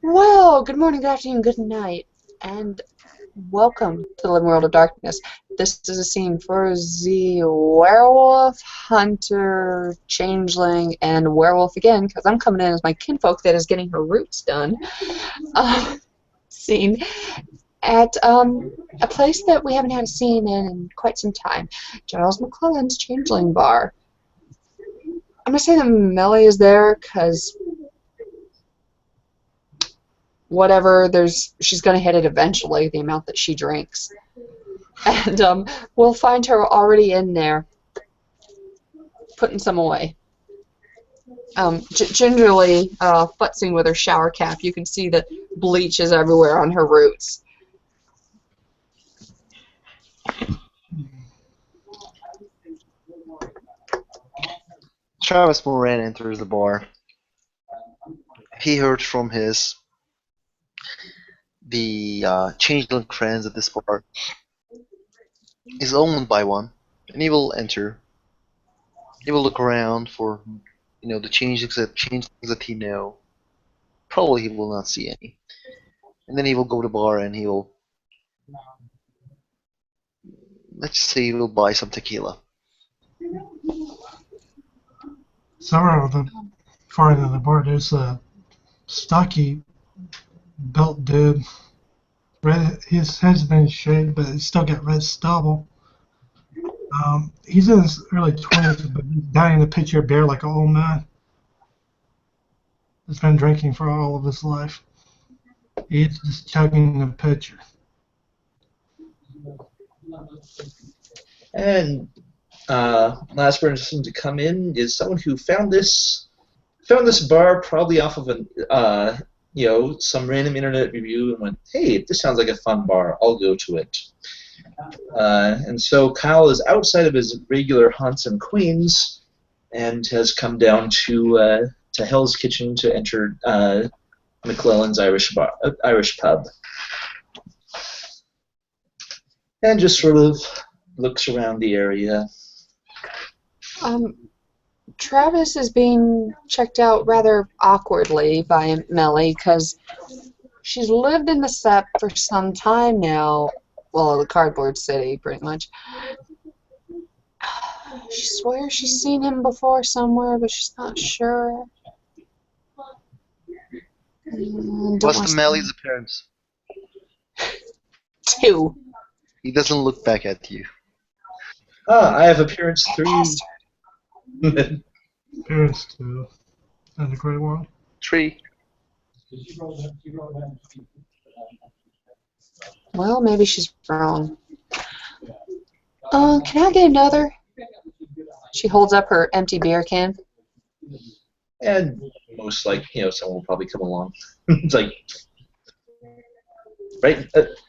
Well, good morning, good afternoon, good night, and welcome to the living world of darkness. This is a scene for the werewolf, hunter, changeling, and werewolf again, because I'm coming in as my kinfolk that is getting her roots done. Uh, Scene at a place that we haven't had a scene in quite some time. Giles McClellan's Changeling Bar. I'm gonna say that Mellie is there because whatever, she's gonna hit it eventually, the amount that she drinks. And we'll find her already in there, putting some away. Gingerly futzing with her shower cap. You can see that bleach is everywhere on her roots. Travis Moran enters the bar. He heard from the changeling friends at this bar. Is owned by one, and he will enter. He will look around for, the changelings that he know. Probably he will not see any, and then he will go to the bar and he will, let's say, he will buy some tequila. Somewhere on the far end of the bar, there's a stocky built dude. His head's been shaved, but he's still got red stubble. He's in his early 20s, but he's dying to picture a beer like an old man. He's been drinking for all of his life. He's just chugging the pitcher. And last person to come in is someone who found this bar probably off of some random internet review and went, "Hey, this sounds like a fun bar. I'll go to it." And so Kyle is outside of his regular haunts in Queens and has come down to Hell's Kitchen to enter McClellan's Irish pub, and just sort of looks around the area. Travis is being checked out rather awkwardly by Mellie because she's lived in the set for some time now. Well, the cardboard city, pretty much. She swears she's seen him before somewhere, but she's not sure. What's the Mellie's appearance? 2. He doesn't look back at you. I have appearance 3. Appearance to in the Great World. 3. Well, maybe she's wrong. Can I get another? She holds up her empty beer can. And most someone will probably come along. It's like,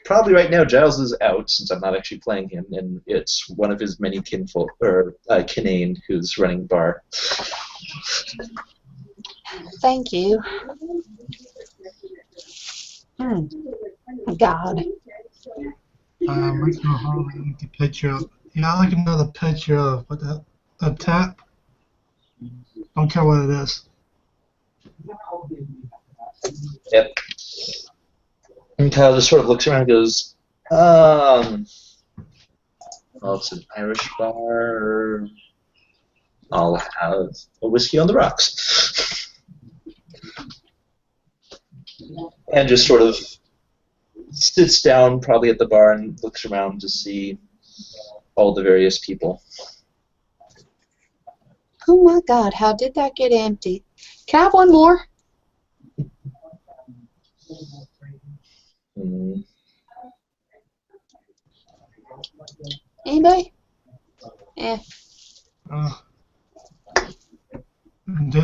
probably right now Giles is out since I'm not actually playing him, and it's one of his many kinfolk, or kinane, who's running the bar. Thank you. God. Let's go home and look the picture up. Yeah, I like another picture of a tap. Don't care what it is. Yep. And Kyle just sort of looks around and goes, well, it's an Irish bar. I'll have a whiskey on the rocks. And just sort of sits down probably at the bar and looks around to see all the various people. Oh my God, how did that get empty? Can I have one more? Anybody? Eh.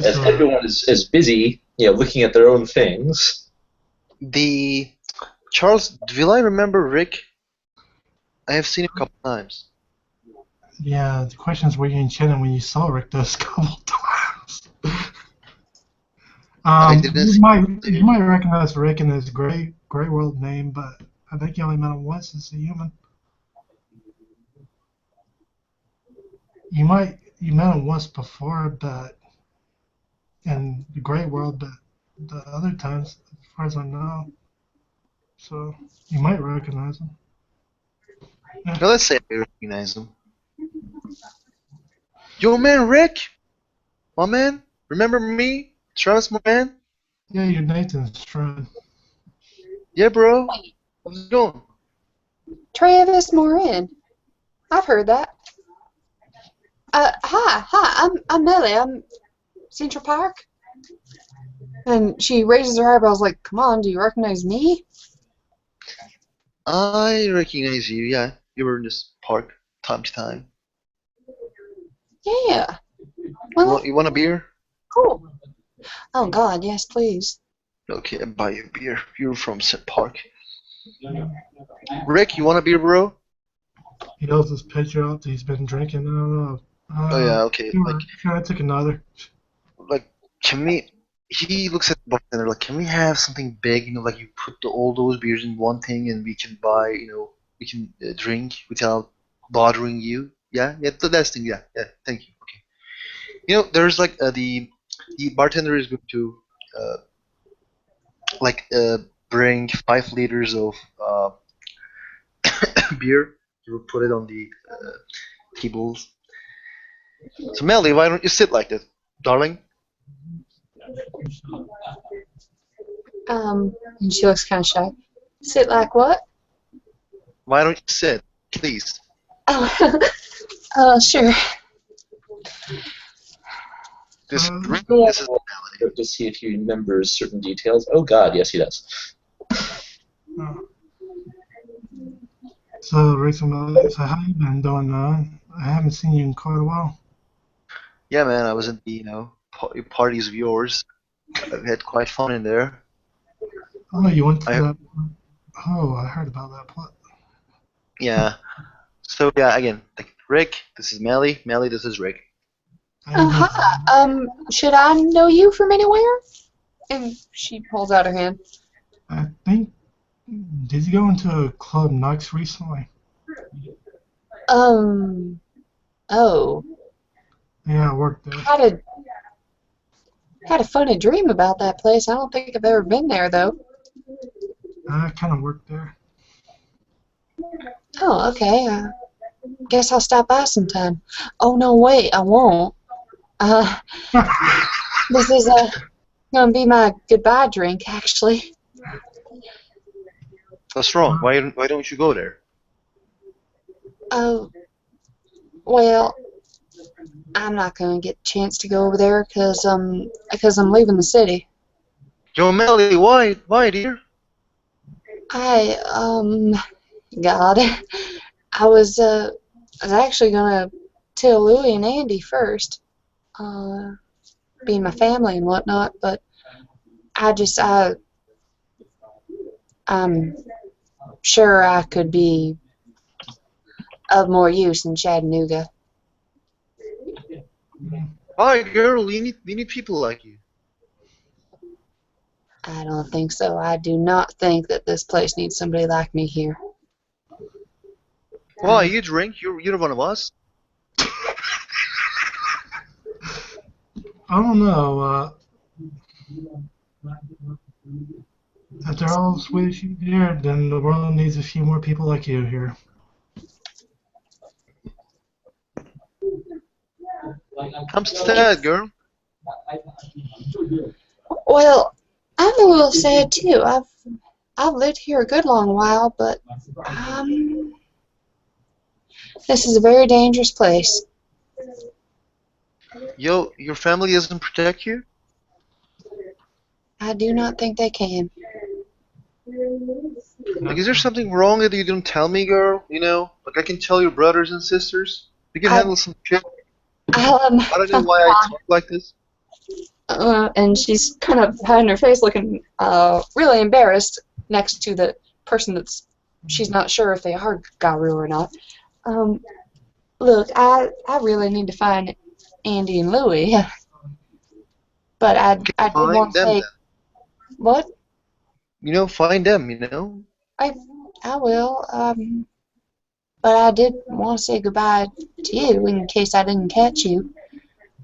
As everyone is busy, looking at their own things. Charles, will I remember Rick? I have seen him a couple times. Yeah, the question is, were you enchanted when you saw Rick those couple times? You might recognize Rick in his Grey World name, but I think you only met him once as a human. You met him once before, but in the Grey World, but the other times, as far as I know. So you might recognize him. Now let's say I recognize him. Yo, man, Rick, my man, remember me, Travis Moran? Yeah, you're Nathan's friend. Yeah, bro. How's it going? Travis Moran. I've heard that. Hi, I'm Mellie. I'm Central Park. And she raises her eyebrows like, come on, do you recognize me? I recognize you. Yeah, you were in this park time to time. Yeah. Well, You want a beer? cool. Oh, God, yes, please. Okay, I'll buy you a beer. You're from St. Park. Rick, you want a beer, bro? He holds his picture out that he's been drinking. I don't know. Oh yeah, okay. Sure, I took another. Like, can we? He looks at the bartender like, can we have something big? You know, like you put all those beers in one thing, and we can buy. You know, we can drink without bothering you. Yeah, yeah, that's the thing. Yeah, yeah. Thank you. Okay. You know, there's like the bartender is going to uh, like bring 5 liters of beer. He will put it on the tables. So Melly, why don't you sit like that, darling? And she looks kind of shy. Sit like what? Why don't you sit, please? Oh, sure. This Yeah. this is To see if he remembers certain details. Oh God, yes, he does. So, Rachel, so how you been doing? I haven't seen you in quite a while. yeah, man. I was at the parties of yours. We had quite fun in there. Oh, you went to I that. Oh, I heard about that plot. yeah. So yeah, again, like Rick, this is Melly. Melly, this is Rick. Hi. Should I know you from anywhere? And she holds out her hand. I think. Did you go into a Club Nux recently? Oh. Yeah, I worked there. Had a funny dream about that place. I don't think I've ever been there, though. I kind of worked there. Oh, okay. Guess I'll stop by sometime. Oh, no, wait, I won't. This is gonna be my goodbye drink, actually. What's wrong? Why don't you go there? Oh, well, I'm not gonna get a chance to go over there because I'm leaving the city. Yo, Melly, why, dear? God, I was actually gonna tell Louie and Andy first, being my family and whatnot, but I'm sure I could be of more use in Chattanooga. Hi, girl. We need people like you. I don't think so. I do not think that this place needs somebody like me here. Why? You drink? You're one of us. I don't know. If they're all Swedish here, then the world needs a few more people like you here. I'm sad, girl. Well, I'm a little sad too. I've lived here a good long while, but this is a very dangerous place. Yo, your family doesn't protect you? I do not think they can. Like, is there something wrong that you don't tell me, girl? You know, like I can tell your brothers and sisters. We can handle some shit. I don't know why I talk like this. And she's kind of hiding her face, looking really embarrassed next to the person that's she's not sure if they are Garu or not. Look, I really need to find Andy and Louie, but I did Find want to them say then. what You know, find them. You know. I will, but I did want to say goodbye to you in case I didn't catch you.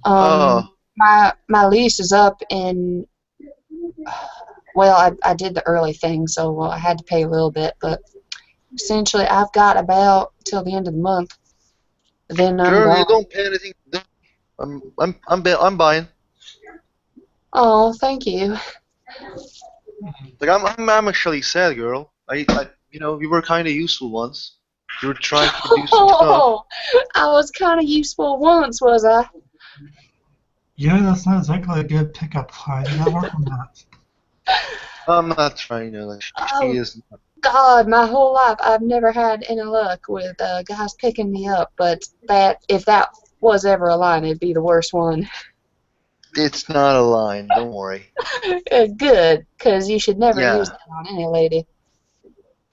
Oh, My lease is up in Well, I did the early thing, so I had to pay a little bit, but essentially I've got about till the end of the month. Then I'm Girl, you gone. don't pay anything. I'm buying. Oh, thank you. Like I'm actually sad, girl. You were kind of useful once. You were trying to produce some stuff. Oh, I was kind of useful once, was I? Yeah, that's not exactly a good pickup line. You gotta work on that. I'm not trying to. Like she Oh, is. God, my whole life I've never had any luck with guys picking me up, but if that was ever a line, it'd be the worst one. It's not a line. Don't worry. Good, because you should never use Yeah, that on any lady.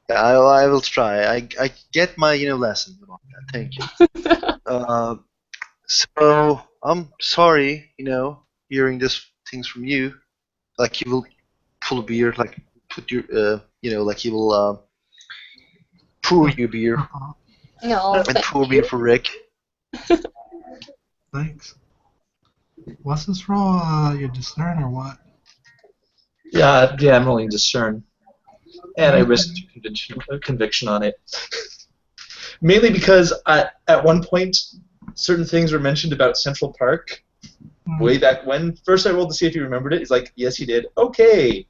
yeah. I will try. I get my lesson about that. Thank you. So I'm sorry. Hearing this things from you. Like you will pull a beer. Like put your like you will pour you beer No, and thank pour beer you. for Rick. Thanks. What's this roll? You discern or what? Yeah, I'm rolling discern, and I risked conviction on it. Mainly because at one point, certain things were mentioned about Central Park way back when. First, I rolled to see if he remembered it. He's like, "Yes, he did." Okay.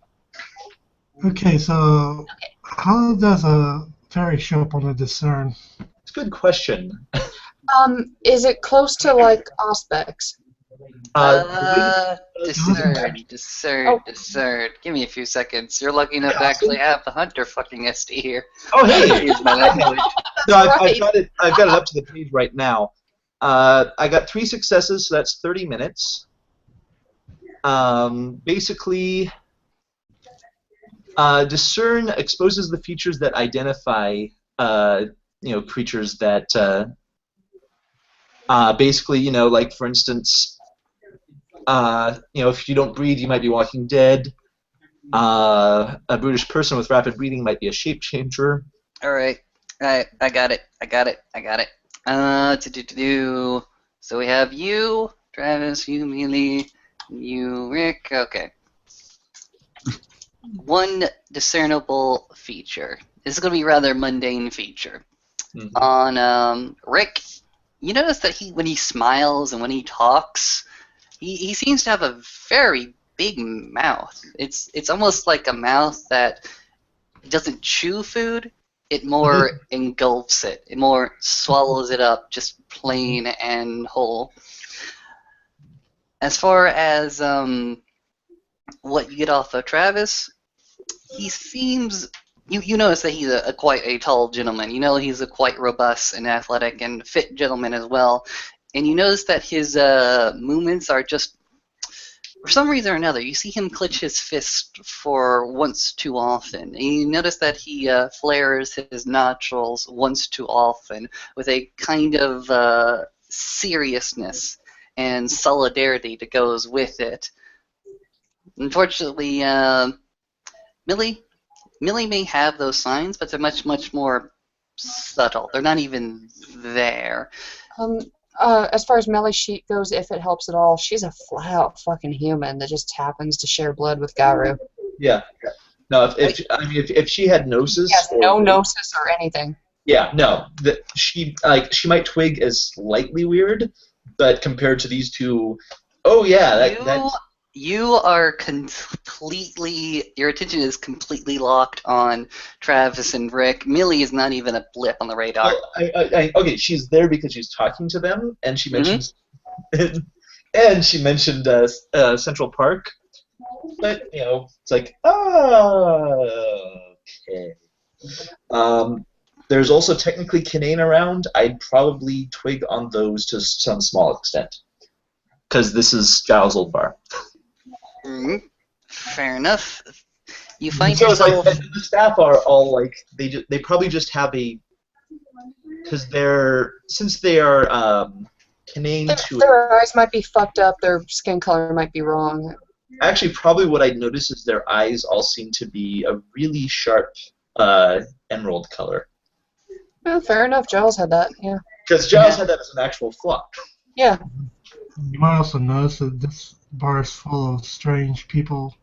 Okay, so how does a fairy show up on the discern? It's a good question. Is it close to like Auspex? Discern. Give me a few seconds. You're lucky enough to actually have the hunter fucking SD here. Oh, hey! Use my language. No, I've right. got it. I've got it up to the page right now. I got 3 successes, so that's 30 minutes. Basically, discern exposes the features that identify, creatures that, basically, like for instance, if you don't breathe, you might be walking dead. A brutish person with rapid breathing might be a shape changer. All right. I got it. So we have you, Travis, you, Mellie, you, Rick. Okay. One discernible feature. This is going to be a rather mundane feature. Mhm. On Rick, you notice that when he smiles and when he talks, he seems to have a very big mouth. It's almost like a mouth that doesn't chew food. It more engulfs it. It more swallows it up, just plain and whole. As far as what you get off of Travis, he seems. You notice that he's quite a tall gentleman. You know he's a quite robust and athletic and fit gentleman as well. And you notice that his movements are just, for some reason or another, you see him clench his fist for once too often. And you notice that he flares his nostrils once too often with a kind of seriousness and solidarity that goes with it. Unfortunately, Mellie may have those signs, but they're much, much more subtle. They're not even there. As far as Mellie Sheet goes, if it helps at all, she's a flat-out fucking human that just happens to share blood with Garu. Yeah. No, if she had gnosis, Yes, no gnosis or anything. Yeah, no, she might twig as slightly weird, but compared to these two, oh yeah, that's. You are completely. Your attention is completely locked on Travis and Rick. Millie is not even a blip on the radar. Well, okay, she's there because she's talking to them, and she mentions, and she mentioned Central Park, but it's like, okay. There's also technically Canaan around. I'd probably twig on those to some small extent, because this is Giles' old bar. Fair enough. You find So yourself. it's like the staff are all like they probably just have a, because since they are Canaan to Their eyes might be fucked up. Their skin color might be wrong. actually probably what I'd notice is their eyes all seem to be a really sharp emerald color. Well, fair enough. Giles had that. Yeah. Because Giles had that as an actual flaw. Yeah. You might also notice that this bar is full of strange people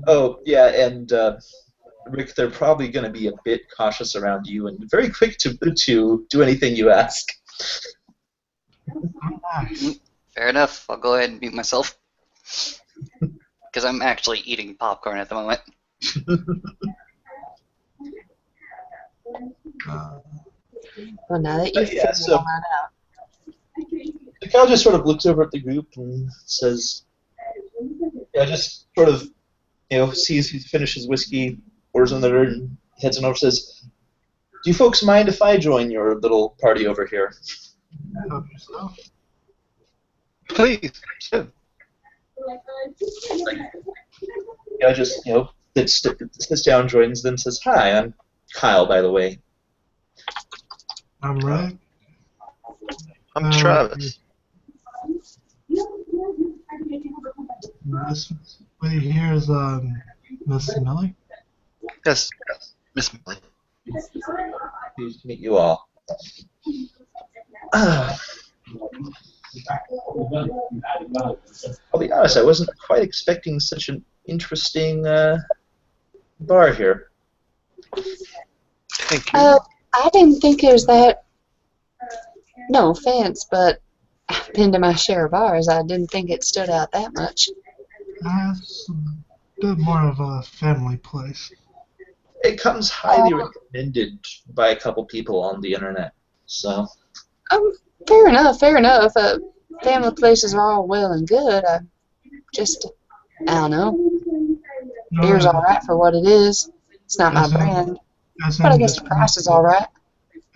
Oh, yeah, and Rick, they're probably going to be a bit cautious around you and very quick to do anything you ask. Oh, nice. Fair enough. I'll go ahead and mute myself. Because I'm actually eating popcorn at the moment. Well, now that But you've yeah, figured so all that out. the cow just sort of looks over at the group and says, yeah, just sort of, sees he's finished his whiskey, orders another, and heads on over and says, do you folks mind if I join your little party over here? Help yourself. Please. Yeah. Yeah, just, sits down, joins them, says, hi, I'm Kyle, by the way. I'm Rick. I'm Travis. This lady here is Miss Mellie. Yes, Miss Mellie. Pleased to meet you all. I'll be honest, I wasn't quite expecting such an interesting bar here. Thank you. I didn't think it was that. No offense, but I've been to my share of bars. I didn't think it stood out that much. It's a bit more of a family place. It comes highly recommended by a couple people on the internet. So Fair enough, fair enough. Family places are all well and good. I don't know. Beer's alright for what it is. It's not my brand. But I guess the price is alright.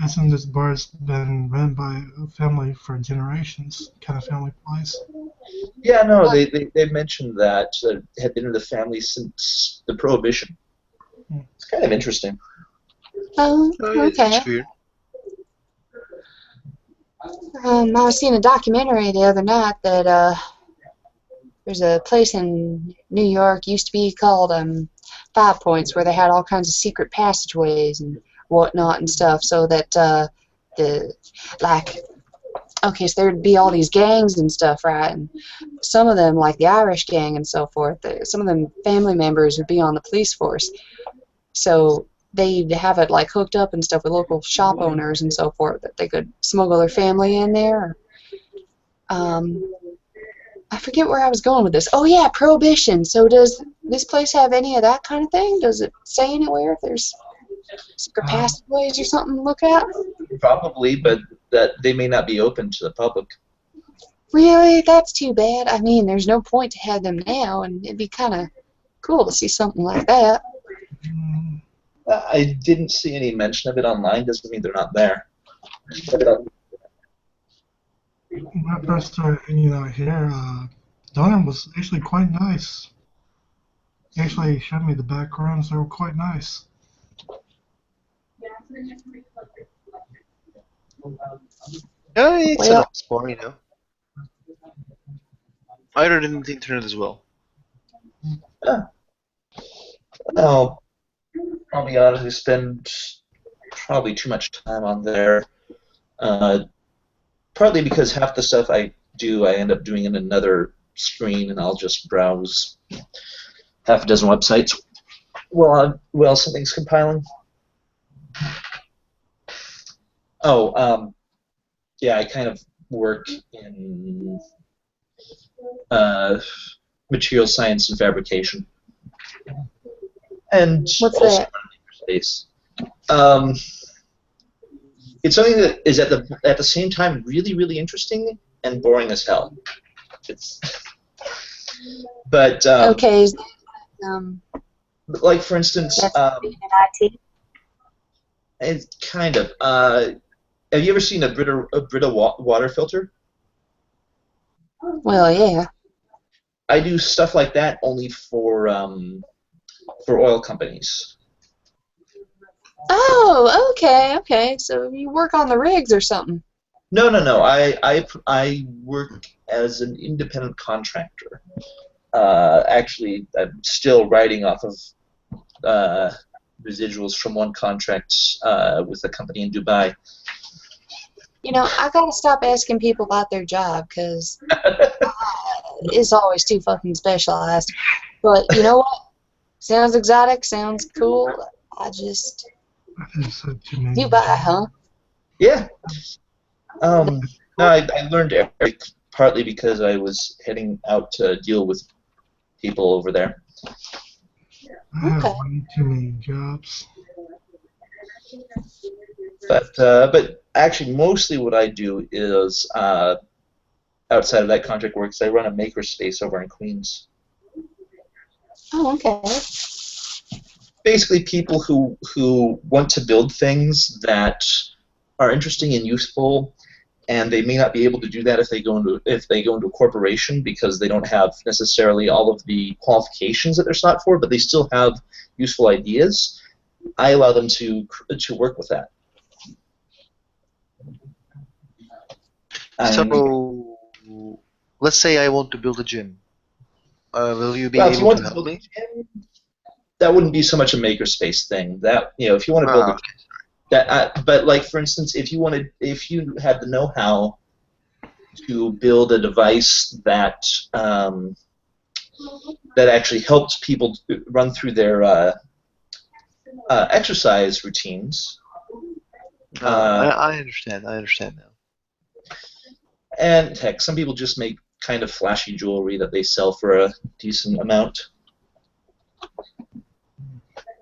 As in this bar's been run by a family for generations, kind of family place. yeah, no, they mentioned that it had been in the family since the Prohibition. It's kind of interesting. Oh, It's okay. weird. I was seeing a documentary the other night that there's a place in New York, used to be called 5 Points, where they had all kinds of secret passageways and whatnot and stuff, so that okay, so there'd be all these gangs and stuff, right? And some of them, like the Irish gang and so forth, some of them family members would be on the police force, so they'd have it like hooked up and stuff with local shop owners and so forth, that they could smuggle their family in there. I forget where I was going with this. Oh yeah, Prohibition. So does this place have any of that kind of thing? Does it say anywhere if there's secret passageways or something to look at? Probably, but that they may not be open to the public. Really? That's too bad. I mean, there's no point to have them now, and it'd be kind of cool to see something like that. I didn't see any mention of it online. Doesn't mean they're not there. When I first started hanging out here, Donna was actually quite nice. He actually showed me the back rooms. They were quite nice. Yeah, it's Well- a nice bar, you know. I read it in the internet as well. No, I'll be honest. We spend probably too much time on there. Partly because half the stuff I do, I end up doing in another screen, and I'll just browse half a dozen websites while something's compiling. Oh, yeah, I kind of work in material science and fabrication, and What's also that? in space. It's something that is at the same time really, really interesting and boring as hell. But Okay. like for instance, That's being in IT. it's kind of. Have you ever seen a Brita water filter? Well, yeah. I do stuff like that only for oil companies. Oh, okay. So you work on the rigs or something? No. I work as an independent contractor. Actually, I'm still writing off of residuals from one contract with a company in Dubai. You know, I gotta stop asking people about their job, because it's always too fucking specialized. But you know what? Sounds exotic, sounds cool. I just... I just said too many You buy, huh? Yeah. No, I learned Arabic partly because I was heading out to deal with people over there. I have Okay. way too many jobs. But actually, mostly what I do is outside of that contract work, is I run a makerspace over in Queens. Oh, okay. Basically, people who want to build things that are interesting and useful, and they may not be able to do that if they go into a corporation because they don't have necessarily all of the qualifications that they're sought for, but they still have useful ideas. I allow them to work with that. And, So, let's say I want to build a gym. Will you be well, if you able want to to help build a me? gym, that wouldn't be so much a makerspace thing. That if you want to build a Okay. but like for instance, if you had the know-how to build a device that that actually helps people run through their exercise routines. No, I understand. I understand now. And heck, some people just make kind of flashy jewelry that they sell for a decent amount,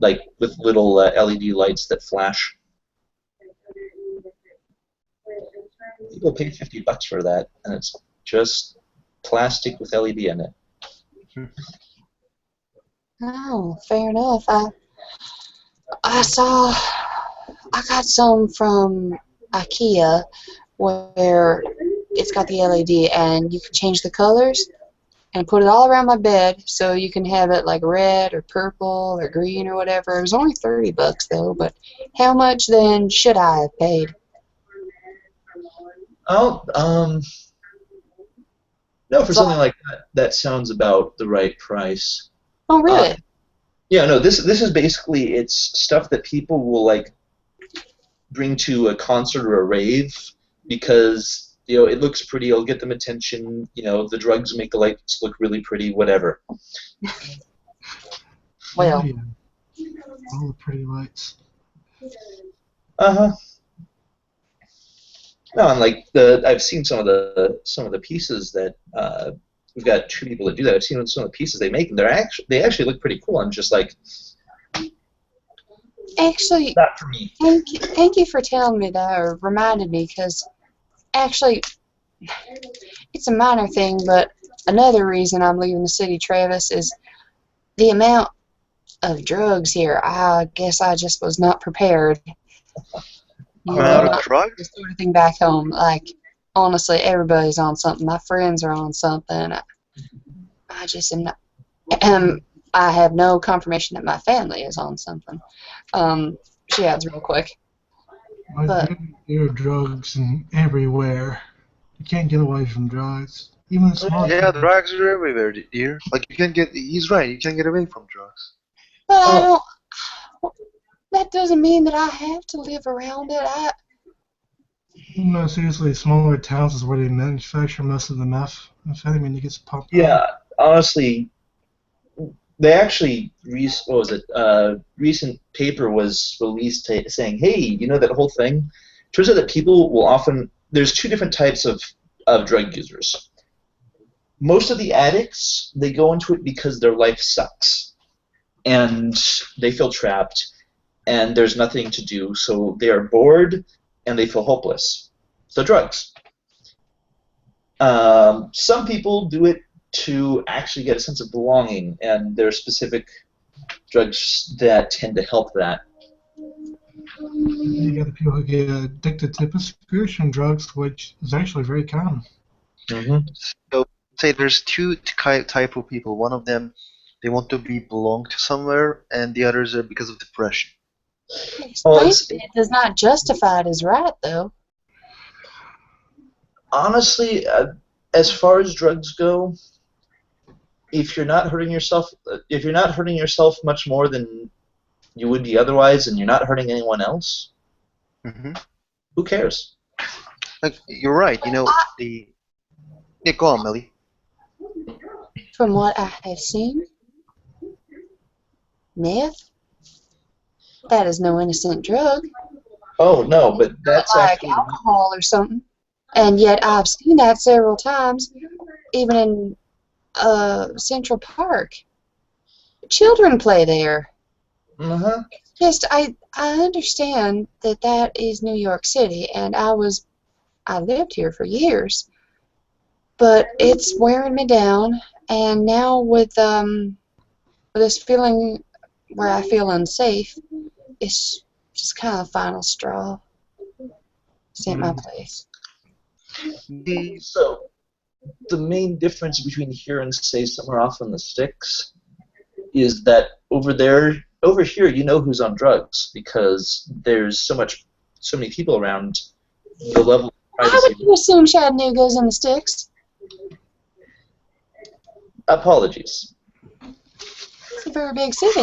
like with little LED lights that flash. People pay $50 for that, and it's just plastic with LED in it. Oh, fair enough. I got some from IKEA where it's got the LED and you can change the colors and put it all around my bed so you can have it like red or purple or green or whatever. It was only $30 though, but how much then should I have paid? Oh, no, for So, something like that, that sounds about the right price. oh really? Yeah, no, this is basically it's stuff that people will like bring to a concert or a rave because it looks pretty, it'll get them attention. The drugs make the lights look really pretty, whatever. Well, Oh, yeah. All the pretty lights. Uh-huh. No, and like I've seen some of the pieces that we've got two people that do that. I've seen some of the pieces they make, and they actually look pretty cool. I'm just like, actually, not for me. thank you for telling me that or reminded me because actually it's a minor thing, but another reason I'm leaving the city, Travis, is the amount of drugs here. I guess I just was not prepared. You I'm know, out of not drugs? the sort of thing back home. Like, honestly, everybody's on something. My friends are on something. I just am not. I have no confirmation that my family is on something. She adds real quick. But There are drugs everywhere. You can't get away from drugs. Even the small Yeah, towns. drugs are everywhere, dear. Like you can get. He's right. You can't get away from drugs. I Oh, don't. That doesn't mean that I have to live around it. No, seriously, smaller towns is where they manufacture most of the methamphetamine that gets pumped out. yeah. Honestly, they actually what was it? Recent paper was released saying, hey, that whole thing. Turns out that people will often. There's two different types of drug users. Most of the addicts, they go into it because their life sucks and they feel trapped and there's nothing to do, so they are bored and they feel hopeless. So drugs. Some people do it to actually get a sense of belonging, and there are specific drugs that tend to help that. You got the people who get addicted to prescription drugs, which is actually very common. Mm-hmm. So say there's two type of people. One of them, they want to belong to somewhere, and the others are because of depression. Well, It does not justify it as right, though. honestly, as far as drugs go, if you're not hurting yourself much more than you would be otherwise, and you're not hurting anyone else, Mm-hmm. who cares? Like you're right. Yeah, go on, Mellie. From what I have seen, Meth? That is no innocent drug. Oh no, but Not that's like actually alcohol or something. And yet I've seen that several times, even in Central Park. Children play there. uh-huh. Just I understand that that is New York City, and I lived here for years, but it's wearing me down. And now with this feeling where I feel unsafe, it's just kind of the final straw. This ain't my place. The So the main difference between here and say somewhere off in the sticks is that over here, you know who's on drugs because there's so many people around. The level of Why privacy. would you assume Chattanooga's in the sticks? Apologies. It's a very big city.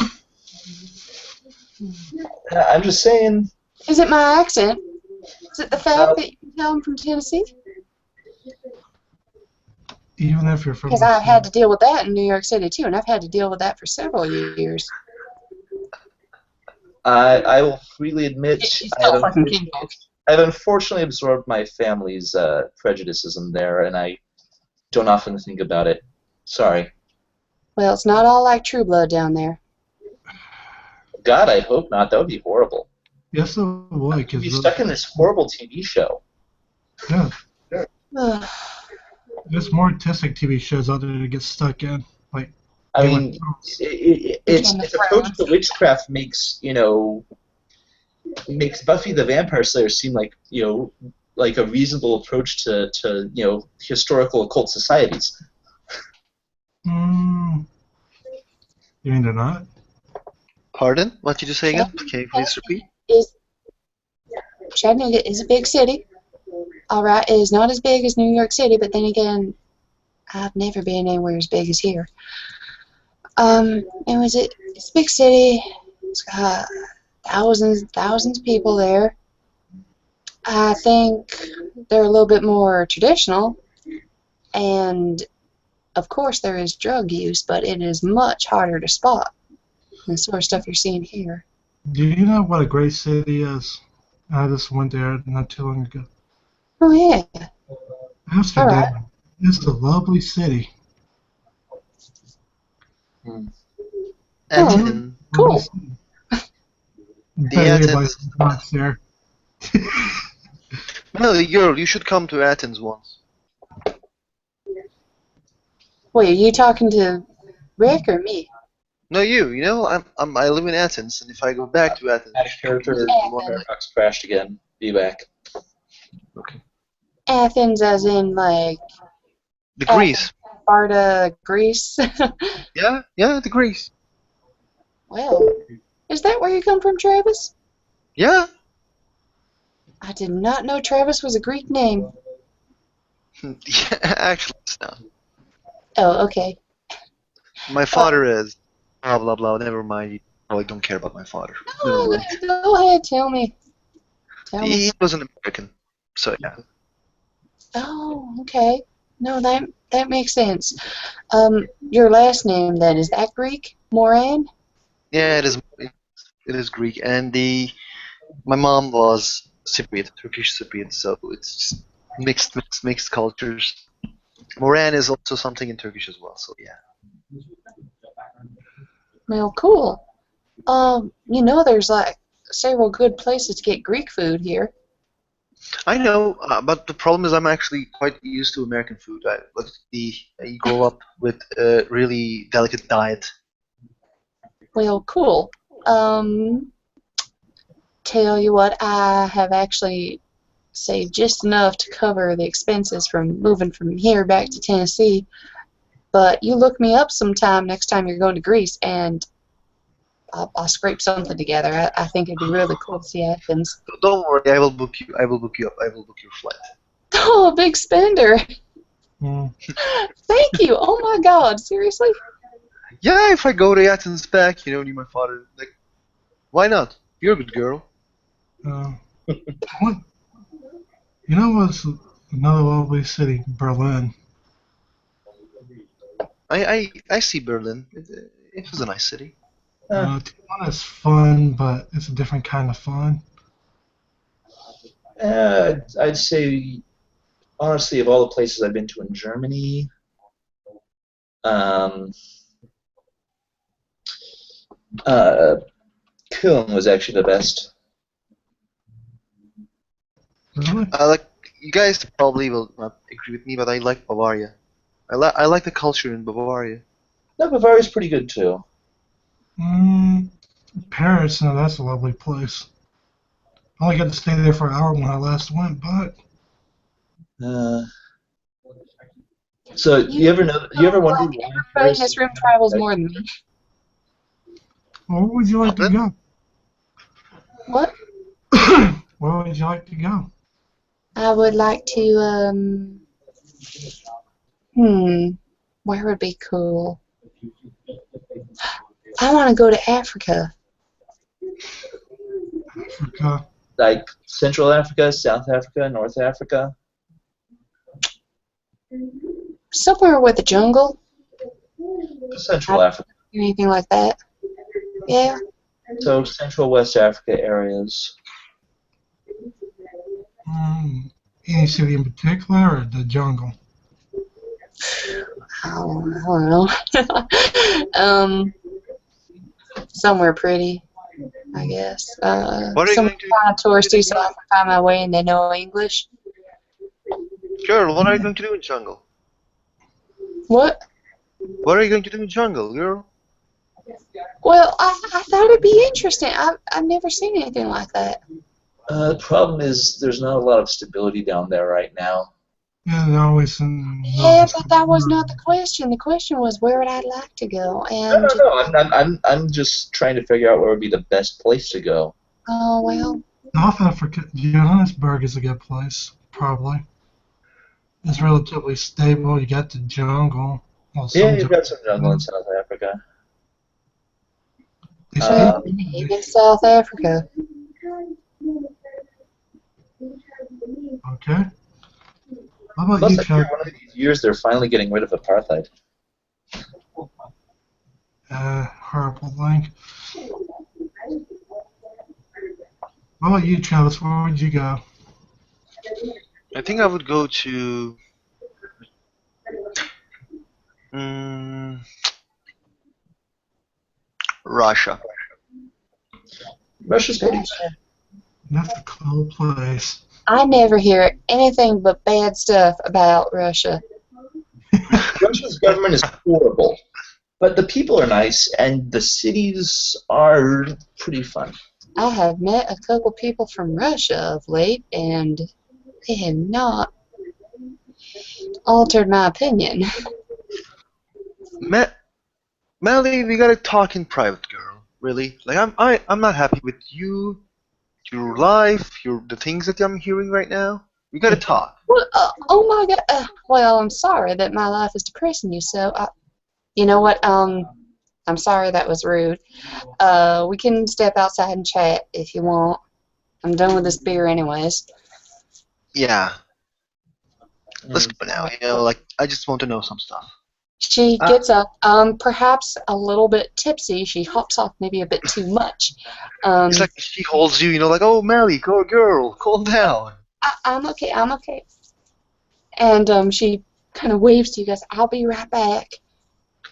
I'm just saying. Is it my accent? Is it the fact Uh, that you can tell I'm from Tennessee? Even if you're from Because the I've had to state. deal with that in New York City too, and I've had to deal with that for several years. I will freely admit It's still fucking kinfolk. I've unfortunately absorbed my family's prejudices in there, and I don't often think about it. Sorry. Well, it's not all like True Blood down there. God, I hope not. That would be horrible. Yes, it would. You'd be Because stuck in this horrible TV show. yeah, there's more artistic TV shows out there to get stuck in. Like I Game of mean, Thrones. its Game of approach Thrones. to witchcraft makes Buffy the Vampire Slayer seem like a reasonable approach to historical occult societies. You mean they're not? Pardon? What did you say again? Can you please repeat? Chattanooga is a big city. Alright, it is not as big as New York City, but then again, I've never been anywhere as big as here. It's a big city. It's got thousands of people there. I think they're a little bit more traditional, and of course there is drug use, but it is much harder to spot than the sort of stuff you're seeing here. Do you know what a great city is? I just went there not too long ago. Oh yeah. Amsterdam is a lovely city. Athens. Cool. Lovely city. The Bet everybody Athens. wants there. Mellie, girl, you should come to Athens once. Wait, are you talking to Rick or me? No, you. You know, I live in Athens, and if I go back to Athens, Add a character. Firefox crashed again. Be back. Okay. Athens as in like The Greece. Sparta, Greece. Yeah, the Greece. Well, is that where you come from, Travis? Yeah. I did not know Travis was a Greek name. Yeah, actually, it's not. Oh, okay. My father is. Blah blah blah. Never mind. You probably don't care about my father. Never Oh, mind. go ahead, tell me. Tell me. He was an American, so yeah. Oh, okay. No, that makes sense. Your last name then, is that Greek? Moran? Yeah, it is. It is Greek, and my mom was Cypriot, Turkish Cypriot, so it's just mixed cultures. Moran is also something in Turkish as well, so yeah. Well, cool. There's like several good places to get Greek food here. I know, but the problem is I'm actually quite used to American food. I grow up with a really delicate diet. Well, cool. Tell you what, I have actually saved just enough to cover the expenses from moving from here back to Tennessee. But you look me up sometime next time you're going to Greece, and I'll scrape something together. I think it'd be really cool to see Athens. Don't worry, I will book you. I will book you up. I will book your flight. Oh, a big spender. Mm. Thank you. Oh my God, seriously? Yeah, if I go to Athens back, near my father, like, why not? You're a good girl. What? You know what's another lovely city? Berlin. I see Berlin. It was a nice city. Tijuana's fun, but it's a different kind of fun. I'd say, honestly, of all the places I've been to in Germany, um, Köln was actually the best. Really? I like. You guys probably will not agree with me, but I like Bavaria. I like the culture in Bavaria. No, Bavaria's pretty good too. Paris, now that's a lovely place. I only got to stay there for an hour when I last went, but Uh, so you ever know? You ever wonder why Everybody in Paris? this room travels more than me. where would you like to go? What? Where would you like to go? I would like to, where would be cool? I want to go to Africa. Africa. Like Central Africa, South Africa, North Africa. Somewhere with a jungle. Central Africa. Anything like that. Yeah. So Central West Africa areas. Any city in particular, or the jungle? I don't know. Somewhere pretty, I guess. What are you Somewhere going to kind of touristy so I can find my way and they know English. Girl, what are you going to do in jungle? What? What are you going to do in jungle, girl? Well, I thought it'd be interesting. I've never seen anything like that. The problem is there's not a lot of stability down there right now. Yeah, there's always some. Yeah, but that was not the question. The question was where would I like to go? And I'm just trying to figure out where would be the best place to go. oh well. South Africa, Johannesburg is a good place, probably. It's relatively stable. You got the jungle. Well, Yeah, some you've got some jungle in South Africa. They Well, speak in South Africa. Okay. How about Plus, you, I Chuck? hear one of these years they're finally getting rid of apartheid. Horrible thing. How about you, Travis? Where would you go? I think I would go to. Russia. Russia's pretty good. That's a cool place. I never hear anything but bad stuff about Russia. Russia's government is horrible, but the people are nice, and the cities are pretty fun. I have met a couple people from Russia of late, and they have not altered my opinion. Mellie, we gotta talk in private, girl. Really? Like I'm not happy with you, your life, the things that I'm hearing right now. We gotta talk. Well, oh my God. Well, I'm sorry that my life is depressing you. So, you know what? I'm sorry that was rude. We can step outside and chat if you want. I'm done with this beer, anyways. Yeah. Let's go now. You know, like I just want to know some stuff. She gets up, perhaps a little bit tipsy. She hops off maybe a bit too much. It's like she holds you, you know, like, oh, Mellie, go girl, calm down. I'm okay. I'm okay. And she kind of waves to you guys. I'll be right back.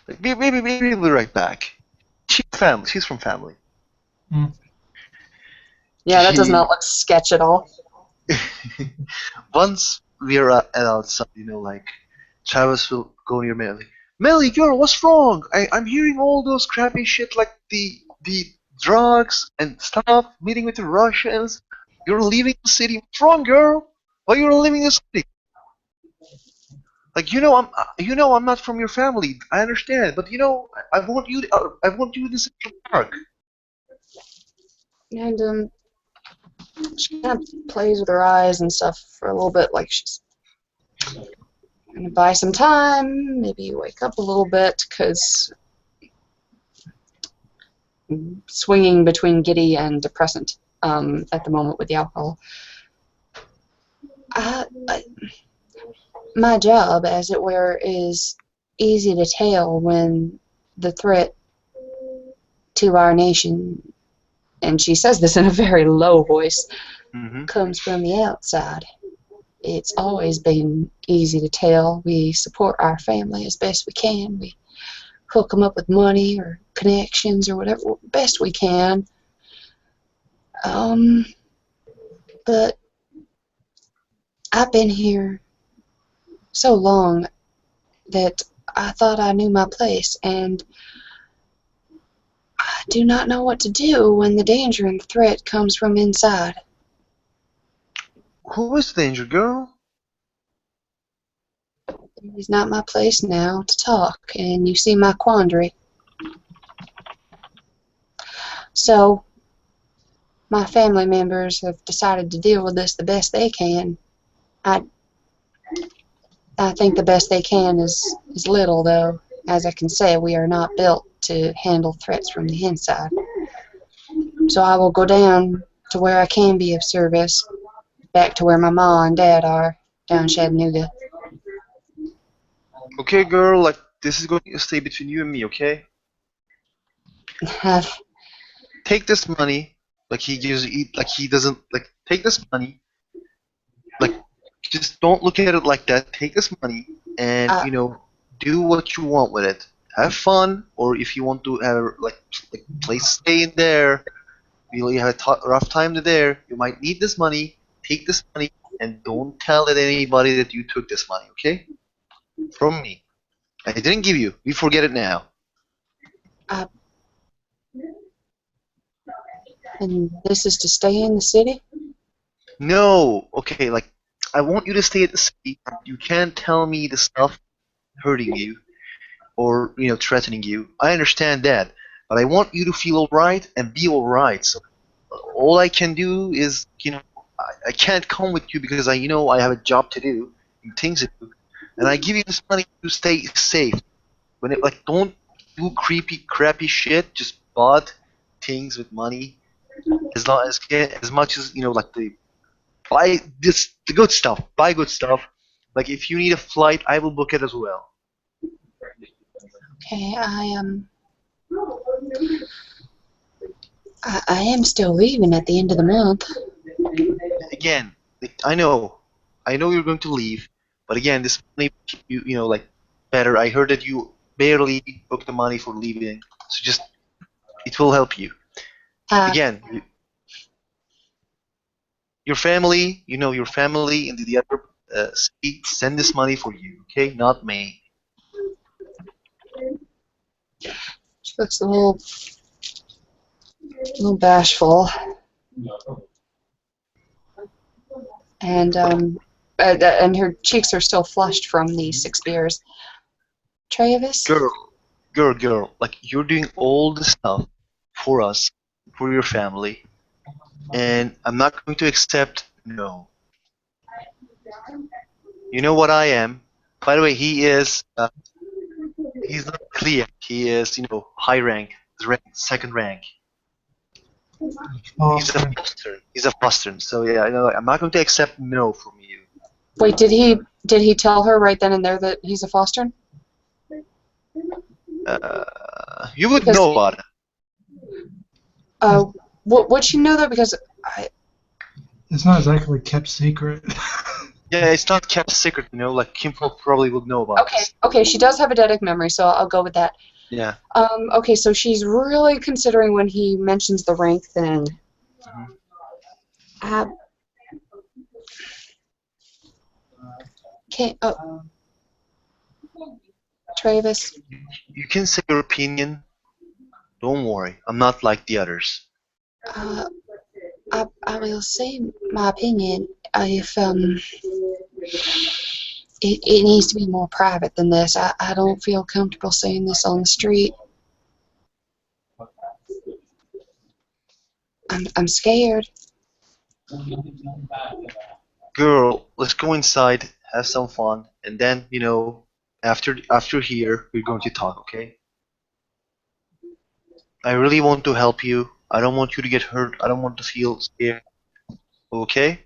Like, maybe we'll be right back. She's family. She's from family. Yeah, that does not look sketch at all. Once we're outside, you know, like Travis will go near Mellie. Mellie, girl, what's wrong? I'm hearing all those crappy shit like the drugs and stuff, meeting with the Russians. You're leaving the city. What's wrong, girl? Why you're leaving the city? Like I'm not from your family. I understand, but I want you in the Central Park. And she kind of plays with her eyes and stuff for a little bit, like she's gonna buy some time, maybe wake up a little bit, because swinging between giddy and depressant at the moment with the alcohol. My job, as it were, is easy to tell when the threat to our nation, and she says this in a very low voice, Mm-hmm. comes from the outside. It's always been easy to tell. We support our family as best we can. We hook them up with money or connections or whatever best we can. But I've been here so long that I thought I knew my place, and I do not know what to do when the danger and the threat comes from inside. Who is the danger, girl? It is not my place now to talk, and you see my quandary. So, my family members have decided to deal with this the best they can. I think the best they can is little, though. As I can say, we are not built to handle threats from the inside. So I will go down to where I can be of service, back to where my ma and dad are, down Chattanooga. Okay, girl, like, this is going to stay between you and me, okay? I've, Take this money, like he gives you, like he doesn't, like, take this money, like, just don't look at it like that. Take this money and, uh, do what you want with it. Have fun, or if you want to have, like place stay in there, you have a rough time there, you might need this money. Take this money and don't tell anybody that you took this money, okay? From me. I didn't give you. We forget it now. and this is to stay in the city? No, okay, like, I want you to stay at the city. You can't tell me the stuff hurting you or, threatening you. I understand that. But I want you to feel alright and be alright. So all I can do is, I can't come with you because I have a job to do and things to do. And I give you this money to stay safe. Don't do crappy shit. Just bought things with money as much as buy the good stuff. Buy good stuff. Like if you need a flight, I will book it as well. Okay, I am still leaving at the end of the month. Again, I know you're going to leave, but again, this may keep you like better. I heard that you barely booked the money for leaving, so just it will help you. Uh, Again, your family, your family in the other city send this money for you, okay? Not me. she looks a little bashful, and her cheeks are still flushed from the 6 beers. Travis? Girl, like you're doing all the stuff for us, for your family, and I'm not going to accept no. You know what I am. By the way, he's not clear. He is, high rank, second rank. He's a Foster. foster. He's a foster. So yeah, I'm not going to accept no from you. Wait, did he tell her right then and there that he's a foster? You would Because know about it. would she know that? Because It's not exactly kept secret. Yeah, it's not kept secret. Like Kimfolk probably would know about this. okay, she does have a eidetic memory, so I'll go with that. Yeah. Okay, so she's really considering when he mentions the rank thing. Mm-hmm. Okay, Travis. You can say your opinion. Don't worry, I'm not like the others. I will say my opinion. If it needs to be more private than this. I don't feel comfortable saying this on the street. I'm scared. Girl, let's go inside, have some fun, and then, after here, we're going to talk, okay? I really want to help you. I don't want you to get hurt. I don't want to feel scared. Okay?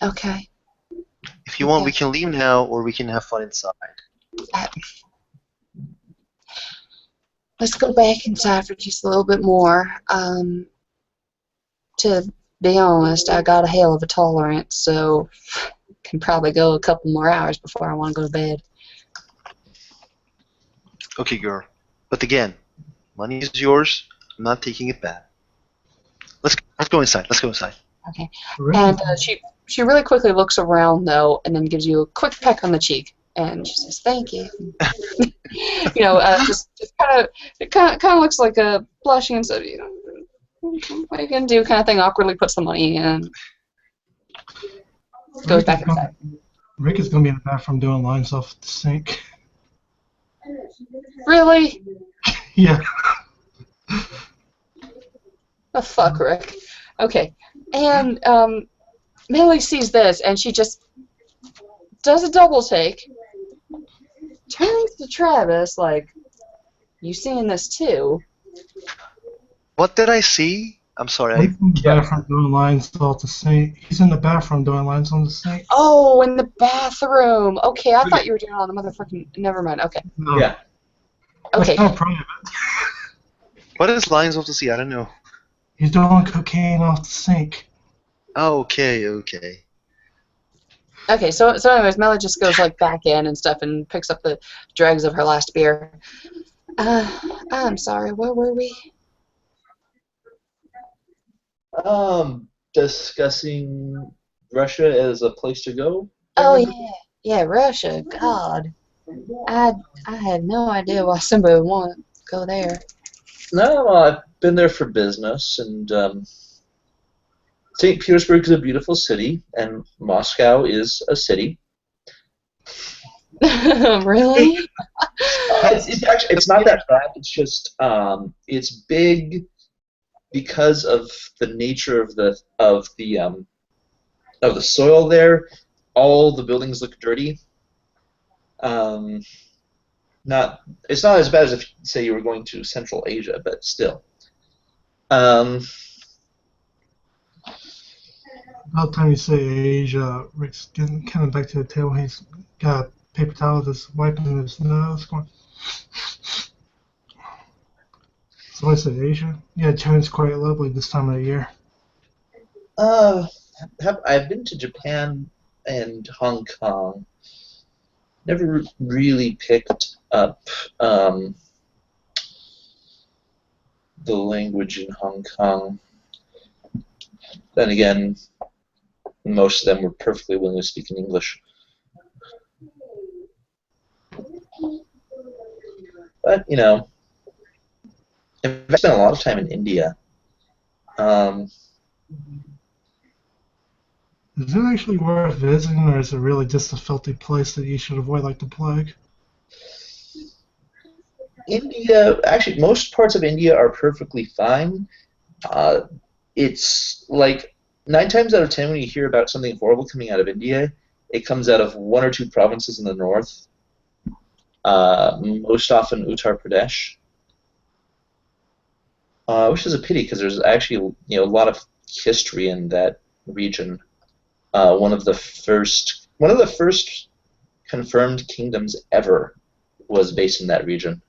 Okay. If you want, we Okay. can leave now, or we can have fun inside. I, let's go back inside for just a little bit more. To be honest, I got a hell of a tolerance, so can probably go a couple more hours before I want to go to bed. Okay, girl. But again, money is yours. I'm not taking it back. Let's go inside. Let's go inside. Okay. Rick And is- she really quickly looks around though, and then gives you a quick peck on the cheek, and she says, "Thank you." Just kind of looks like a blushing and said, "What are you gonna do?" Kind of thing. Awkwardly puts the money in, and goes back inside. Rick is gonna be in the bathroom doing lines off the sink. Really? Yeah. Oh, fuck, Rick. Okay. And Mellie sees this, and she just does a double take, turns to Travis like, "You seeing this too?" What did I see? I'm sorry. He's in the bathroom doing lines off the sink. He's in the bathroom doing lines on the sink. Oh, in the bathroom. Okay, I thought you were doing it on the motherfucking. Never mind. Okay. No. Yeah. Okay. That's not private. What is lines off the sea? I don't know. He's doing cocaine off the sink. Oh, okay. Okay. So anyways, Mellie just goes like back in and stuff and picks up the dregs of her last beer. I'm sorry. Where were we? Discussing Russia as a place to go. Oh yeah, Russia. God, I had no idea why somebody would want to go there. No, I've been there for business, and St. Petersburg is a beautiful city, and Moscow is a city. Really? It's not that bad. It's just it's big because of the nature of the soil there. All the buildings look dirty. It's not as bad as if, say, you were going to Central Asia, but still. About the time you say Asia, Rick's getting kind of back to the table. He's got a paper towel just wiping his nose. Going. So I said Asia? Yeah, China's quite lovely this time of the year. I've been to Japan and Hong Kong. Never really picked up the language in Hong Kong. Then again, most of them were perfectly willing to speak in English. But, I've spent a lot of time in India. Is it actually worth visiting, or is it really just a filthy place that you should avoid like the plague? India, actually, most parts of India are perfectly fine. It's like 9 times out of 10 when you hear about something horrible coming out of India, it comes out of 1 or 2 provinces in the north. Most often Uttar Pradesh, which is a pity because there's actually a lot of history in that region. One of the first confirmed kingdoms ever was based in that region.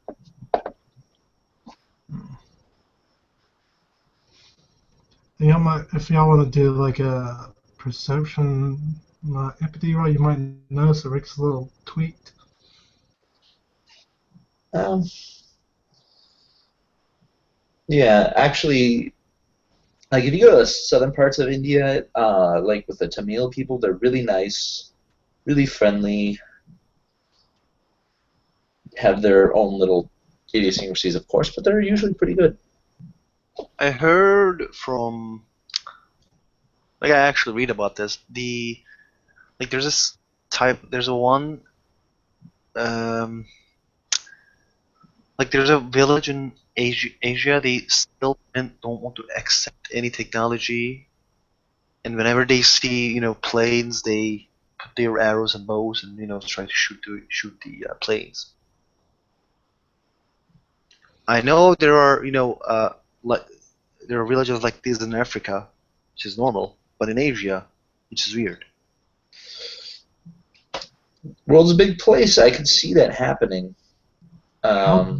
If y'all want to do like a perception empathy roll, you might notice that Rick's a little tweaked. Yeah, actually, like if you go to the southern parts of India, like with the Tamil people, they're really nice, really friendly, have their own little idiosyncrasies, of course, but they're usually pretty good. I heard from, I actually read about this. There's this type. There's a one. There's a village in Asia. They still don't want to accept any technology, and whenever they see planes, they put their arrows and bows and try to shoot the planes. I know there are there are villages like this in Africa, which is normal, but in Asia, which is weird. World's a big place. I could see that happening. How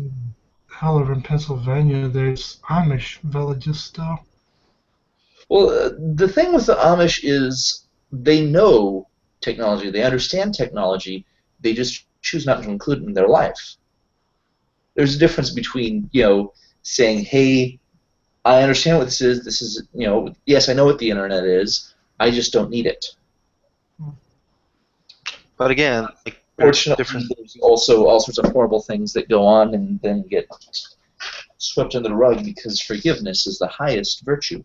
however, in Pennsylvania, there's Amish villages still. Well, the thing with the Amish is they know technology, they understand technology, they just choose not to include it in their life. There's a difference between, saying, hey, I understand what this is, yes, I know what the internet is, I just don't need it. But again, like, Fortunately, different. there's also all sorts of horrible things that go on and then get swept under the rug because forgiveness is the highest virtue.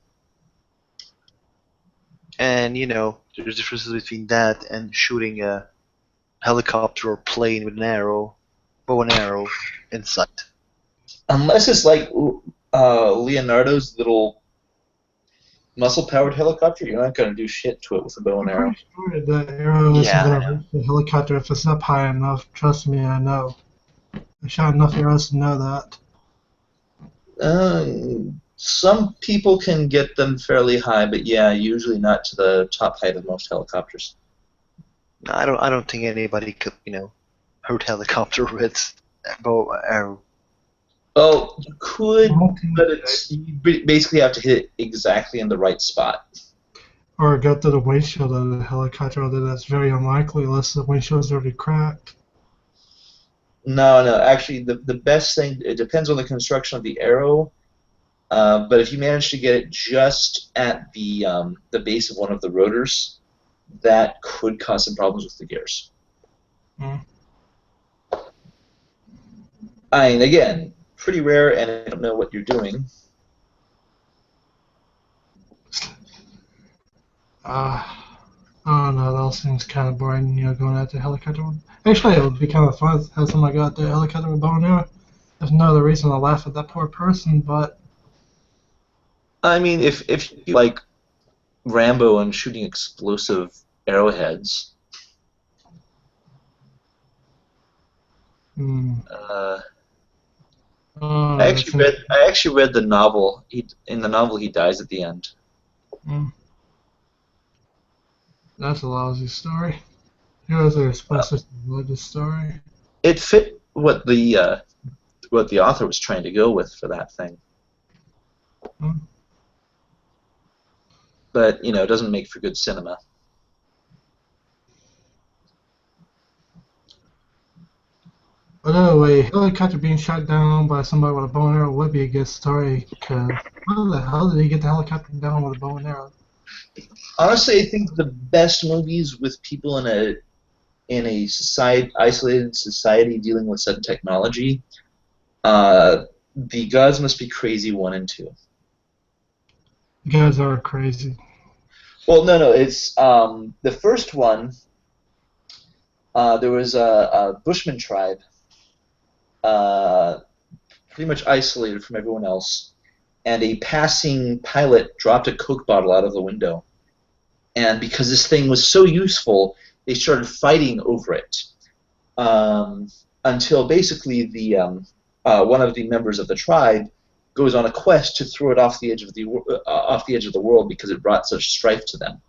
And there's differences between that and shooting a helicopter or plane with an arrow, bow and arrow, in sight. Unless it's like Leonardo's little muscle-powered helicopter, you're not going to do shit to it with a bow and I'm arrow. pretty sure the arrow isn't Yeah. going to reach the helicopter if it's up high enough. Trust me, I know. I shot enough arrows to know that. Some people can get them fairly high, but yeah, usually not to the top height of most helicopters. No, I don't think anybody could, hurt helicopter with a bow and arrow. Well, you could, Okay. but you basically have to hit it exactly in the right spot. Or go through the windshield of the helicopter, although that's very unlikely unless the windshield's already cracked. No, actually, the best thing, it depends on the construction of the arrow, but if you manage to get it just at the base of one of the rotors, that could cause some problems with the gears. Mm. I mean, again, pretty rare, and I don't know what you're doing. I don't know, those seems kind of boring, going out the helicopter. Actually, it would be kind of fun to have somebody go out the helicopter with bow and arrow. There's no other reason to laugh at that poor person, but I mean, if you like Rambo and shooting explosive arrowheads, I actually read the novel. In the novel, he dies at the end. That's a lousy story. Heroes are supposed to love the story. It fit what the author was trying to go with for that thing. But it doesn't make for good cinema. But anyway, helicopter being shot down by somebody with a bow and arrow would be a good story, because how the hell did he get the helicopter down with a bow and arrow? Honestly, I think the best movies with people in a isolated society dealing with sudden technology, The Gods Must Be Crazy 1 and 2. You guys are crazy. Well, no, it's the first one. There was a Bushman tribe, pretty much isolated from everyone else, and a passing pilot dropped a Coke bottle out of the window. And because this thing was so useful, they started fighting over it, until basically one of the members of the tribe goes on a quest to throw it off the edge of the world because it brought such strife to them.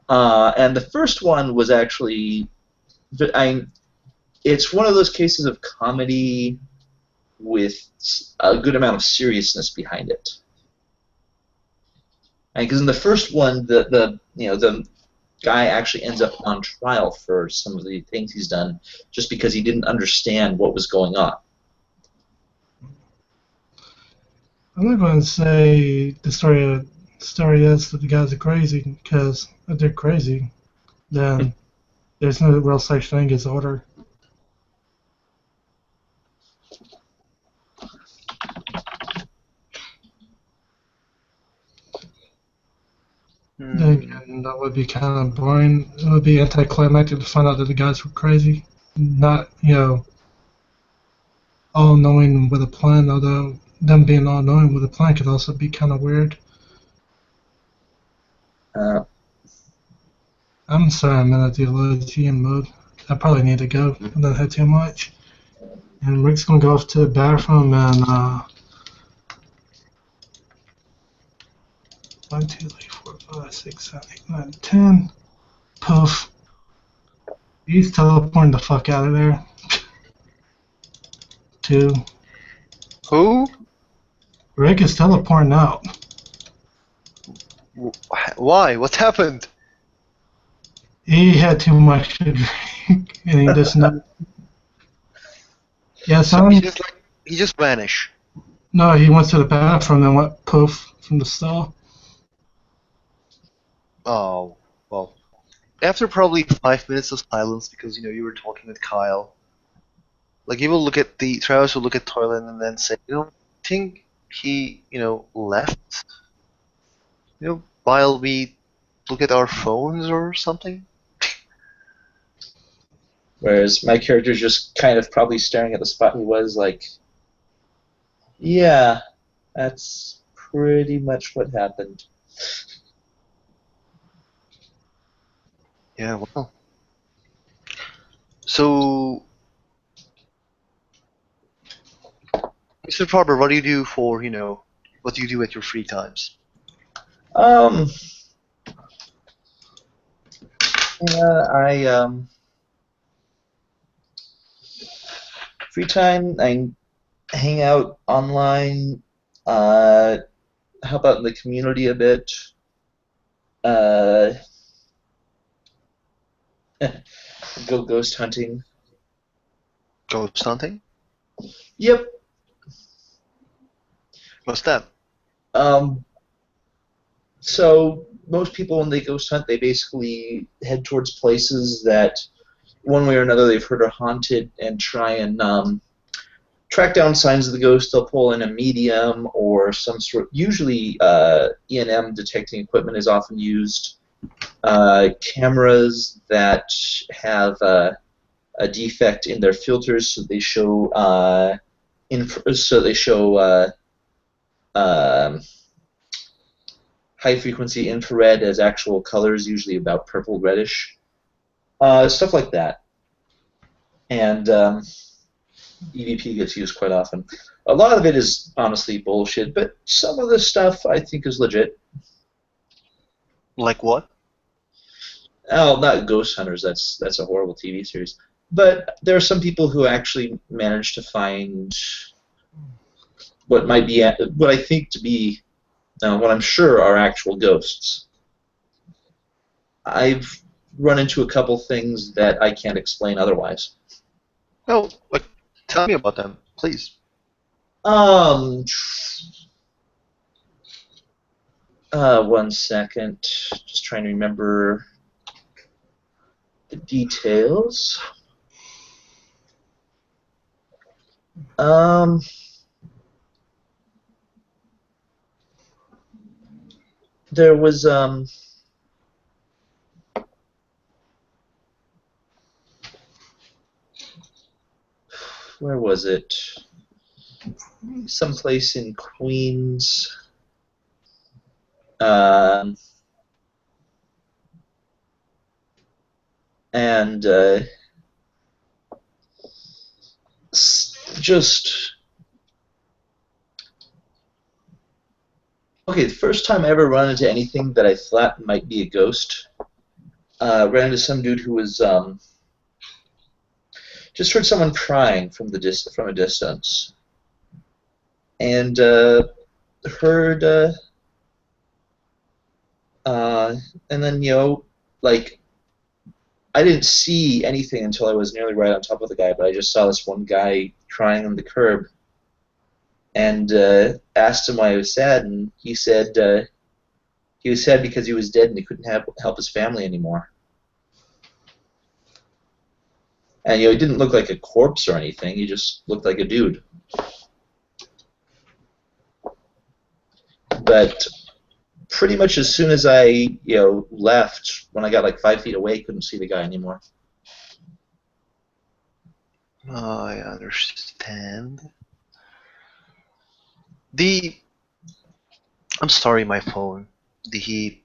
And the first one was actually, it's one of those cases of comedy with a good amount of seriousness behind it. Because in the first one, the guy actually ends up on trial for some of the things he's done just because he didn't understand what was going on. I'm not going to say the story is that the guys are crazy, because if they're crazy, then there's no real such thing as order. Again, that would be kind of boring. It would be anticlimactic to find out that the guys were crazy. Not, all-knowing with a plan, although them being all-knowing with a plan could also be kind of weird. I'm sorry I'm in a theologian mode. I probably need to go. I don't have too much. And Rick's going to go off to the bathroom and, 1, 2, 3, 4, 5, 6, 7, 8, 9, 10. Poof. He's teleporting the fuck out of there. too. Who? Rick is teleporting out. Why? What happened? He had too much to drink, and he just not. Yeah, So he someone. just like he just vanished. No, he went to the bathroom and went poof from the stall. Oh, well. After probably 5 minutes of silence, because you were talking with Kyle, like he will look at the Travis will look at Toylan and then say, I think he, left, while we look at our phones or something. Whereas my character's just kind of probably staring at the spot he was, like, yeah, that's pretty much what happened. Yeah, well. So, Mr. Farber, what do you do for, what do you do at your free times? Um, I free time. I hang out online. Help out in the community a bit. Uh, go ghost hunting. Ghost hunting? Yep. What's that? So most people, when they ghost hunt, they basically head towards places that, one way or another, they've heard are haunted, and try and track down signs of the ghost. They'll pull in a medium or some sort. Usually, E&M detecting equipment is often used. Cameras that have a defect in their filters, so they show high frequency infrared as actual colors, usually about purple reddish, stuff like that. And EVP gets used quite often. A lot of it is honestly bullshit, but some of the stuff I think is legit. Like what? Oh, not Ghost Hunters. That's a horrible TV series. But there are some people who actually manage to find what might be what I think to be, what I'm sure are actual ghosts. I've run into a couple things that I can't explain otherwise. No, like, tell me about them, please. One second. Just trying to remember the details. There was where was it? Someplace in Queens. And just okay. The first time I ever run into anything that I thought might be a ghost, ran into some dude who was just heard someone crying from a distance, and heard and then like I didn't see anything until I was nearly right on top of the guy, but I just saw this one guy crying on the curb, and asked him why he was sad, and he said he was sad because he was dead and he couldn't help his family anymore. And he didn't look like a corpse or anything. He just looked like a dude. But pretty much as soon as I left, when I got like 5 feet away, couldn't see the guy anymore. I understand. I'm sorry, my phone. He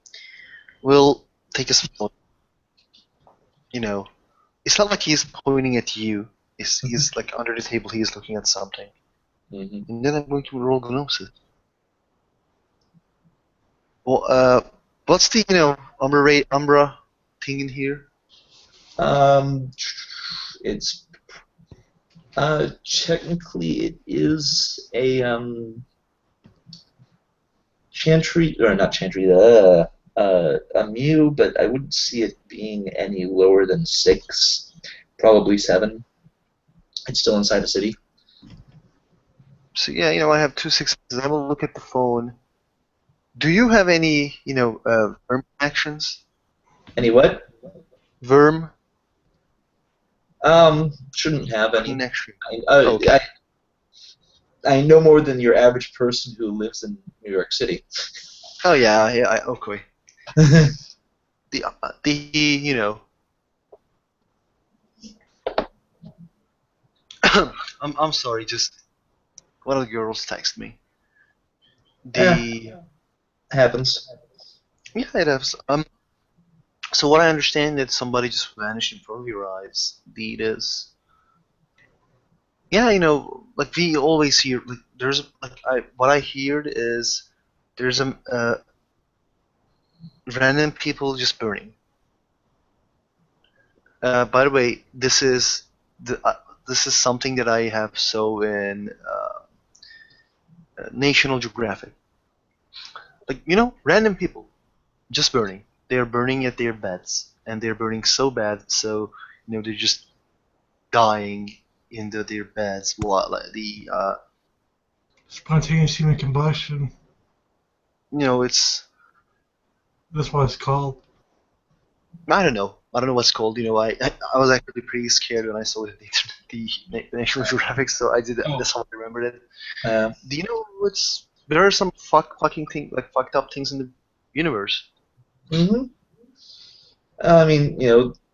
will take his phone. It's not like he's pointing at you. He's like under the table. He's looking at something. Mm-hmm. And then I'm going to roll Gnosis. Well, what's the Umbra thing in here? It's Technically, it is a chantry, or not chantry, a mew, but I wouldn't see it being any lower than 6, probably 7. It's still inside the city. So yeah, I have 2 successes. I will look at the phone. Do you have any, worm actions? Any what? Worm Shouldn't have any. connection. I, uh, Okay. I, I know more than your average person who lives in New York City. Oh yeah, yeah. Okay. The I'm sorry. Just one of the girls texted me. Eh, The happens. Yeah, it has. So what I understand that somebody just vanished in front of your eyes. It is. Yeah, like we always hear. Like there's like what I heard is there's a random people just burning. By the way, this is something that I have saw in National Geographic. Like random people just burning. They're burning at their beds, and they're burning so bad, so they're just dying into their beds. While Spontaneous human combustion. it's That's what it's called. I don't know. I don't know what's called. I was actually pretty scared when I saw the National Geographic, so I did. Oh. That's how I remembered it. Uh, Do you know there are some fucking thing like fucked up things in the universe. hmm I mean,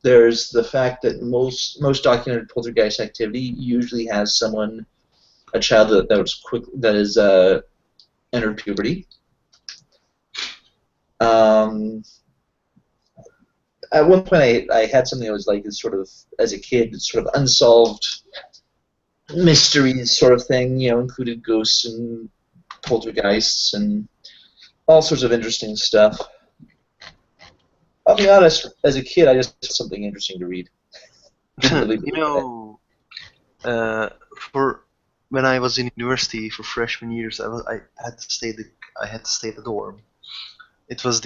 there's the fact that most documented poltergeist activity usually has someone, a child that is entered puberty. Um, at one point, I had something that was like this sort of, as a kid, sort of unsolved mysteries sort of thing. Included ghosts and poltergeists and all sorts of interesting stuff. I'll be honest, as a kid, I just had something interesting to read. Didn't really believe in it. Uh, for when I was in university for freshman years, I had to stay at the dorm. It was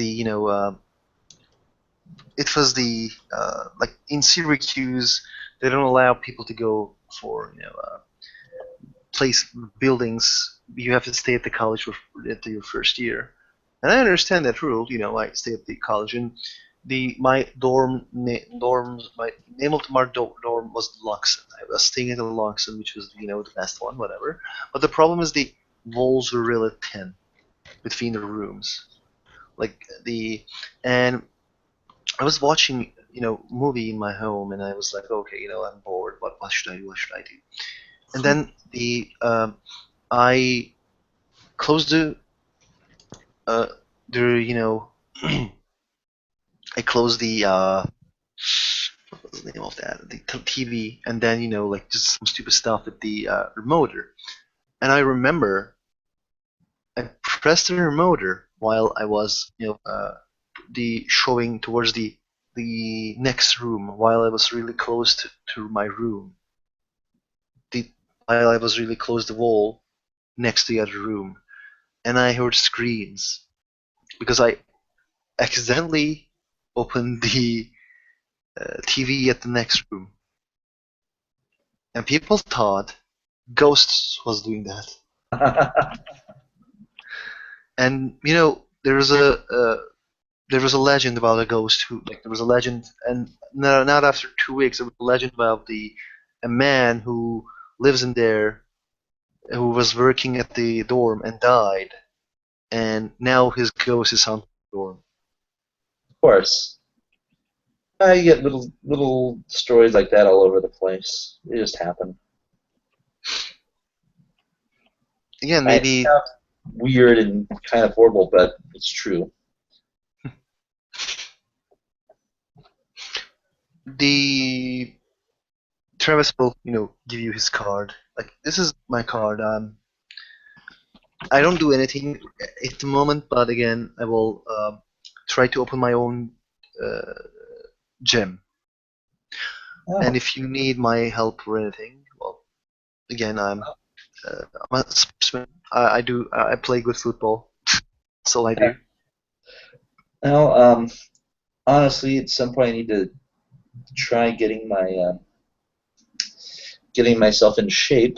like in Syracuse, they don't allow people to go for place buildings. You have to stay at the college for at your first year, and I understand that rule. I stay at the college, and my my name of my dorm was Luxon. I was staying at the Luxon, which was the best one, whatever. But the problem is the walls were really thin between the rooms, like and I was watching movie in my home, and I was like, okay, I'm bored. What should I do? What should I do? And then I closed uh the I closed the what was the name of that, the TV, and then like just some stupid stuff with the remoter. And I remember I pressed the remoter while I was the showing towards the next room, while I was really close to my room. The While I was really close to the wall next to the other room, and I heard screams because I accidentally opened the TV at the next room, and people thought ghosts was doing that. And there was a legend about a ghost who like there was a legend, and not after 2 weeks there was a legend about a man who lives in there who was working at the dorm and died, and now his ghost is haunting the dorm. Of course. You get little stories like that all over the place. They just happen. Again, I maybe weird and kind of horrible, but it's true. the Travis will give you his card. Like, this is my card. I don't do anything at the moment, but again, I will try to open my own uh, gym. Oh. And if you need my help or anything, well, Again, I'm a sportsman. I play good football. That's all I do. Well, honestly, at some point I need to try getting myself in shape.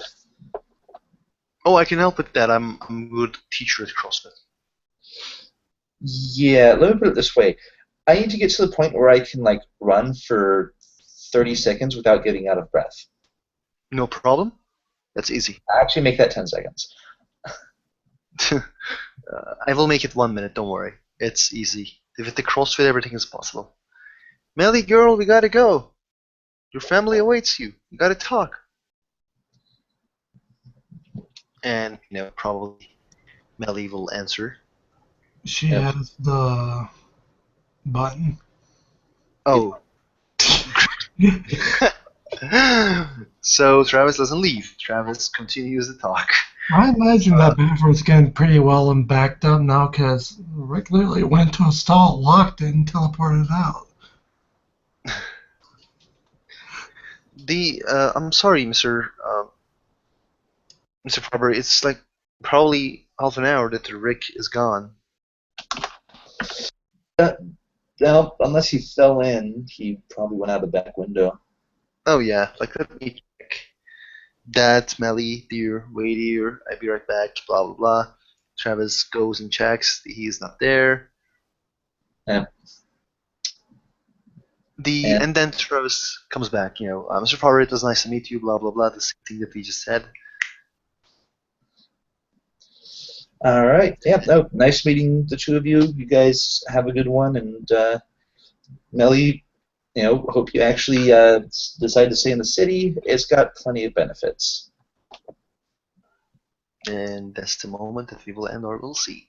Oh, I can help with that. I'm a good teacher at CrossFit. Yeah, let me put it this way. I need to get to the point where I can like run for 30 seconds without getting out of breath. No problem. That's easy. Actually, make that 10 seconds. I will make it 1 minute. Don't worry. It's easy. With the CrossFit, everything is possible. Mellie, girl, we gotta go. Your family awaits you. You gotta talk. And probably Mellie will answer. She Yep. has the button. Oh. So Travis doesn't leave. Travis continues to talk. I imagine that bathroom's getting pretty well and backed up now because Rick literally went to a stall, locked it, and teleported out. I'm sorry, Mr. Farber. It's like probably half an hour that Rick is gone. Well, unless he fell in, he probably went out the back window. Oh yeah, like let me check. That's Mellie, dear, wait here. I'll be right back. Blah blah blah. Travis goes and checks. He's not there. Yeah. And then Travis comes back. Mr. Farber, it was nice to meet you. Blah blah blah. The same thing that we just said. All right. Yeah. No. Nice meeting the two of you. You guys have a good one. And Mellie, hope you actually decide to stay in the city. It's got plenty of benefits. And that's the moment that we will end or we'll see.